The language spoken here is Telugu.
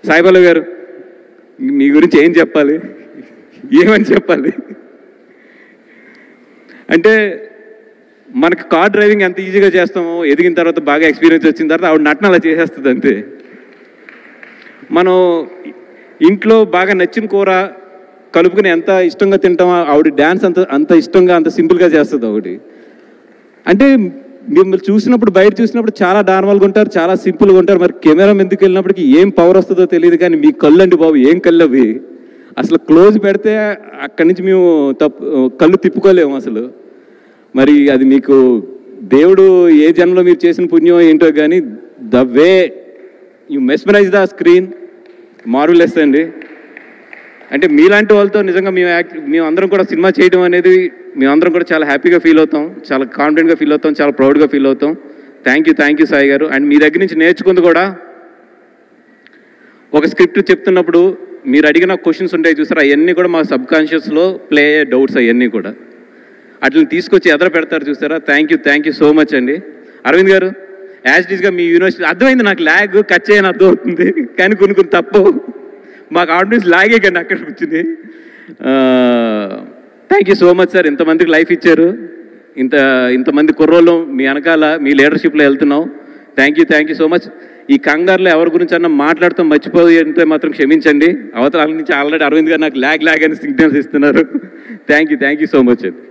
సాయిబాబు గారు, మీ గురించి ఏం చెప్పాలి, ఏమని చెప్పాలి? అంటే మనకు కార్ డ్రైవింగ్ ఎంత ఈజీగా చేస్తామో, ఎదిగిన తర్వాత బాగా ఎక్స్పీరియన్స్ వచ్చిన తర్వాత ఆవిడ నటన అలా చేసేస్తుంది అంతే. మనం ఇంట్లో బాగా నచ్చిన కూర కలుపుకుని ఎంత ఇష్టంగా తింటామో ఆవిడ డ్యాన్స్ అంత ఇష్టంగా అంత సింపుల్గా చేస్తుంది ఒకటి. అంటే మిమ్మల్ని చూసినప్పుడు బయట చూసినప్పుడు చాలా నార్మల్గా ఉంటారు, చాలా సింపుల్గా ఉంటారు. మరి కెమెరా ఎందుకు వెళ్ళినప్పటికీ ఏం పవర్ వస్తుందో తెలియదు. కానీ మీ కళ్ళు అండి బాబు, ఏం కళ్ళు అవి! అసలు క్లోజ్ పెడితే అక్కడి నుంచి మేము కళ్ళు తిప్పుకోలేము అసలు. మరి అది మీకు దేవుడు ఏ జన్మలో మీరు చేసిన పుణ్యం ఏంటో కానీ the way you mesmerize the screen marvellous అండి. అంటే మీలాంటి వాళ్ళతో నిజంగా మేము అందరం కూడా సినిమా చేయడం అనేది మేమందరం కూడా చాలా హ్యాపీగా ఫీల్ అవుతాం, చాలా కాన్ఫిడెంట్గా ఫీల్ అవుతాం, చాలా ప్రౌడ్గా ఫీల్ అవుతాం. థ్యాంక్ యూ సాయి గారు. అండ్ మీ దగ్గర నుంచి నేర్చుకుంది కూడా, ఒక స్క్రిప్ట్ చెప్తున్నప్పుడు మీరు అడిగిన క్వశ్చన్స్ ఉంటాయి చూసారు, అవన్నీ కూడా మా సబ్కాన్షియస్లో ప్లే అయ్యే డౌట్స్ అవన్నీ కూడా అట్లని తీసుకొచ్చి ఎదర పెడతారు చూసారా. థ్యాంక్ యూ సో మచ్ అండి. అరవింద్ గారు, యాజ్ ఇట్ ఈస్గా మీ యూనివర్సిటీ అర్థమైంది నాకు, ల్యాగ్ కట్ చేయని అర్థం అవుతుంది కానీ కొన్ని తప్పు మాకు ఆడియన్స్ లాగే కండి అక్కడ కూర్చుని. Thank you so much sir, ఇంతమందికి లైఫ్ ఇచ్చారు, ఇంతమంది కుర్రోళ్ళు మీ వెనకాల మీ లీడర్షిప్లో వెళ్తున్నాం. Thank you so much. ఈ కంగారులో ఎవరి గురించి అన్నా మాట్లాడుతూ మర్చిపోయి అంటే మాత్రం క్షమించండి. అవతల నుంచి ఆల్రెడీ అరవింద్ గారు నాకు ల్యాగ్ అని సిగ్నల్స్ ఇస్తున్నారు. థ్యాంక్ యూ సో మచ్ అండి.